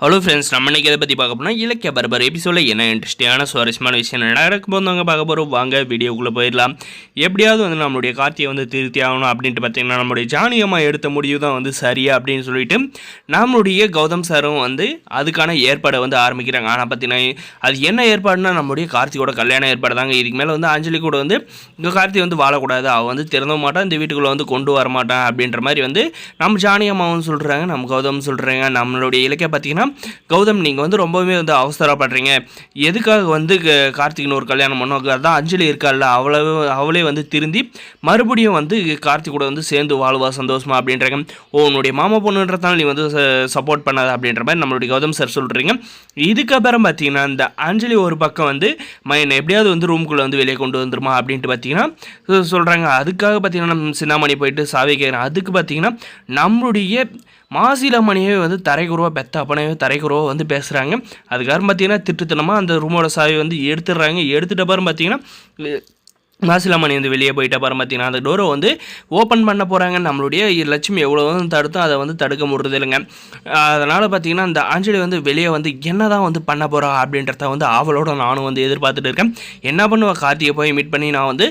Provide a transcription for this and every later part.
Hello friends, நம்ம இன்றைக்கி எதை பற்றி பார்க்க போனால் இலக்கிய பரபர எபிசோடில் என்ன இன்ட்ரெஸ்டிங்கான சுவாரஸ்யமான விஷயம் நடக்கும் போது நாங்கள் பார்க்க போகிறோம். வாங்க வீடியோக்குள்ளே போயிடலாம். எப்படியாவது வந்து நம்மளுடைய கார்த்தியை வந்து திருத்தி ஆகணும் அப்படின்ட்டு பார்த்தீங்கன்னா நம்மளுடைய ஜானகி அம்மா எடுத்த முடிவு தான் வந்து சரியா அப்படின்னு சொல்லிட்டு நம்மளுடைய கௌதம் சாரும் வந்து அதுக்கான ஏற்பாடை வந்து ஆரம்பிக்கிறாங்க. ஆனால் பார்த்தீங்கன்னா அது என்ன ஏற்பாடுனா நம்மளுடைய கார்த்தியோட கல்யாண ஏற்பாடு தாங்க. இதுக்கு மேலே வந்து அஞ்சலி கூட வந்து இந்த கார்த்தி வந்து வாழக்கூடாது, அவள் வந்து திறந்த மாட்டான், இந்த வீட்டுக்குள்ளே வந்து கொண்டு வர மாட்டான் அப்படின்ற மாதிரி வந்து நம்ம ஜானகி அம்மாவும் சொல்கிறாங்க, நம்ம கௌதம் சொல்கிறாங்க. நம்மளுடைய இலக்கிய பார்த்தீங்கன்னா கௌதம் நீங்கள் வந்து ரொம்பவே வந்து அவசரப்படுறீங்க, எதுக்காக வந்து கார்த்திக்னு ஒரு கல்யாணம் பண்ணோம், அதான் அஞ்சலி இருக்கால அவளே வந்து திருந்தி மறுபடியும் வந்து கார்த்திக் கூட வந்து சேர்ந்து வாழ்வா சந்தோஷமா அப்படின்றாங்க. உன்னுடைய மாமா பொண்ணுன்றதால நீ வந்து சப்போர்ட் பண்ணாத அப்படின்ற மாதிரி நம்மளுடைய கௌதம் சார் சொல்கிறீங்க. இதுக்கப்புறம் பார்த்தீங்கன்னா இந்த அஞ்சலி ஒரு பக்கம் வந்து என்னை எப்படியாவது வந்து ரூம்குள்ளே வந்து வெளியே கொண்டு வந்துருமா அப்படின்ட்டு பார்த்தீங்கன்னா சொல்கிறாங்க. அதுக்காக பார்த்தீங்கன்னா நம்ம சின்னாமணி போயிட்டு சாவி கேட்குறேன். அதுக்கு பார்த்தீங்கன்னா நம்மளுடைய மாசிலாமணியே வந்து தரைக்குறவா பெத்த அப்பனையே தரைக்குறவா வந்து பேசுகிறாங்க. அதுக்காக பார்த்தீங்கன்னா திட்டுத்தனமாக அந்த ரூமோட சாவி வந்து எடுத்துடுறாங்க. எடுத்துகிட்ட அப்புறம் பார்த்தீங்கன்னா மாசிலாமணி வந்து வெளியே போயிட்ட அப்புறம் பார்த்தீங்கன்னா அந்த டோரை வந்து ஓப்பன் பண்ண போகிறாங்க. நம்மளுடைய லட்சுமி எவ்வளோ வந்து தடுத்தும் அதை வந்து தடுக்க முடியறது இல்லைங்க. அதனால் பார்த்தீங்கன்னா அந்த அஞ்சலி வந்து வெளியே வந்து என்ன தான் வந்து பண்ண போகிறா அப்படின்றத வந்து அவளோட நானும் வந்து எதிர்பார்த்துட்டு இருக்கேன். என்ன பண்ணுவேன், கார்த்திகை போய் மீட் பண்ணி நான் வந்து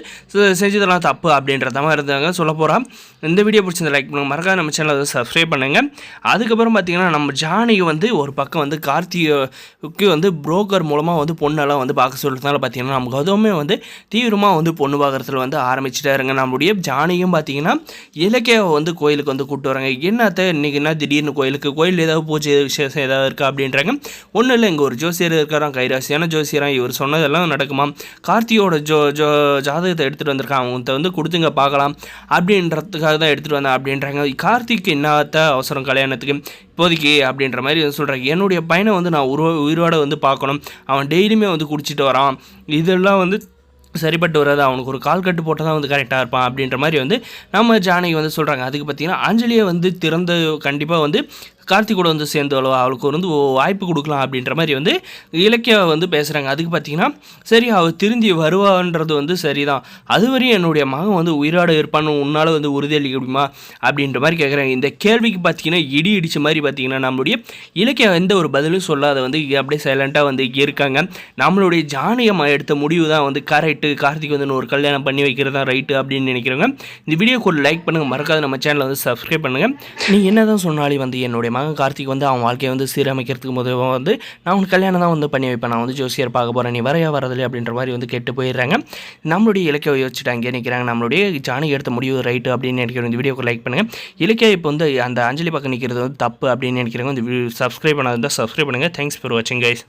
செஞ்சதெல்லாம் தப்பு அப்படின்றத மாதிரி இருந்தாங்க சொல்ல போகிறான். இந்த வீடியோ பிடிச்சிருந்த லைக் பண்ணுங்கள், மறக்காம நம்ம சேனலை வந்து சப்ஸ்கிரைப் பண்ணுங்கள். அதுக்கப்புறம் பார்த்தீங்கன்னா நம்ம ஜானகி வந்து ஒரு பக்கம் வந்து கார்த்திகைக்கு வந்து புரோக்கர் மூலமாக வந்து பொண்ணெல்லாம் வந்து பார்க்க சொல்கிறதுனால பார்த்தீங்கன்னா நமக்கு அதுவுமே வந்து தீவிரமாக வந்து பொண்ணு பார்க்குறதுல வந்து ஆரம்பிச்சுட்டாருங்க. நம்மளுடைய ஜானகியும் பார்த்தீங்கன்னா இலக்கியாவை வந்து கோயிலுக்கு வந்து கூப்பிட்டு வராங்க. என்னத்த இன்றைக்கி என்ன திடீர்னு கோயில் ஏதாவது பூஜை விசேஷம் ஏதாவது இருக்கா அப்படின்றாங்க. ஒன்றும் இல்லை, இங்கே ஒரு ஜோசியர் இருக்காராம், கைராசியான ஜோசியரான், இவர் சொன்னதெல்லாம் நடக்குமா, கார்த்தியோட ஜாதகத்தை எடுத்துகிட்டு வந்திருக்கான், அவங்கள்ட்ட வந்து கொடுத்துங்க பார்க்கலாம் அப்படின்றதுக்காக தான் எடுத்துகிட்டு வந்தேன் அப்படின்றாங்க. கார்த்திக்கு என்னத்த அவசரம் கல்யாணத்துக்கு இப்போதைக்கு அப்படின்ற மாதிரி சொல்கிறாங்க. என்னுடைய பையனை வந்து நான் உயிரோட வந்து பார்க்கணும், அவன் டெய்லியுமே வந்து குடிச்சிட்டு வரான், இதெல்லாம் வந்து சரிப்பட்டு வராது, அவனுக்கு ஒரு கால் கட்டு போட்டால் தான் வந்து கரெக்டாக இருப்பான் அப்படின்ற மாதிரி வந்து நம்ம ஜானகி வந்து சொல்கிறாங்க. அதுக்கு பார்த்தீங்கன்னா அஞ்சலியை வந்து திறந்து கண்டிப்பாக வந்து கார்த்திக் கூட வந்து சேர்ந்து அவளுக்கு வந்து வாய்ப்பு கொடுக்கலாம் அப்படின்ற மாதிரி வந்து இலக்கியா வந்து பேசுகிறாங்க. அதுக்கு பார்த்தீங்கன்னா சரி அவள் திருந்தி வருவான்றது வந்து சரிதான், அதுவரையும் என்னுடைய மகன் வந்து உயிரோட இருப்பான்னு உன்னால் வந்து உறுதியளிக்க முடியுமா அப்படின்ற மாதிரி கேட்குறாங்க. இந்த கேள்விக்கு பார்த்தீங்கன்னா இடி இடித்த மாதிரி பார்த்தீங்கன்னா நம்மளுடைய இலக்கியா எந்த ஒரு பதிலும் சொல்லாத வந்து அப்படியே சைலண்ட்டாக வந்து இருக்காங்க. நம்மளுடைய ஜானகியம்மா எடுத்த முடிவு தான் வந்து கரெக்டு, கார்த்திக் வந்து ஒரு கல்யாணம் பண்ணி வைக்கிறது தான் ரைட்டு அப்படின்னு நினைக்கிறவங்க இந்த வீடியோக்கு ஒரு லைக் பண்ணுங்கள், மறக்காத நம்ம சேனலை வந்து சப்ஸ்கிரைப் பண்ணுங்கள். நீ என்ன தான் சொன்னாலும் வந்து என்னுடைய மகன் கார்த்திக் வந்து அவன் வாழ்க்கையை வந்து சீரமைக்கிறதுக்கு முதல் வந்து நான் உனக்கு கல்யாணம் தான் வந்து பண்ணி வைப்பேன், நான் வந்து ஜோசியர் பார்க்க போகிறேன், நீ வரதில்லை அப்படின்ற மாதிரி வந்து கெட்டு போயிடுறாங்க. நம்மளுடைய இலக்கிய யோசிச்சுட்டு அங்கே நிற்கிறாங்க. நம்மளுடைய ஜானகி எடுத்த முடிவு ரைட்டு அப்படின்னு நினைக்கிறோம். இந்த வீடியோக்கு லைக் பண்ணுங்கள். இலக்கியா இப்போ வந்து அந்த அஞ்சலி பக்கம் நிற்கிறது வந்து தப்பு அப்படின்னு நினைக்கிறவங்க இந்த சப்ஸ்கிரைப் பண்ணாதான் சப்ஸ்கிரைப் பண்ணுங்கள். தேங்க்ஸ் ஃபார் வாட்சிங் கைஸ்.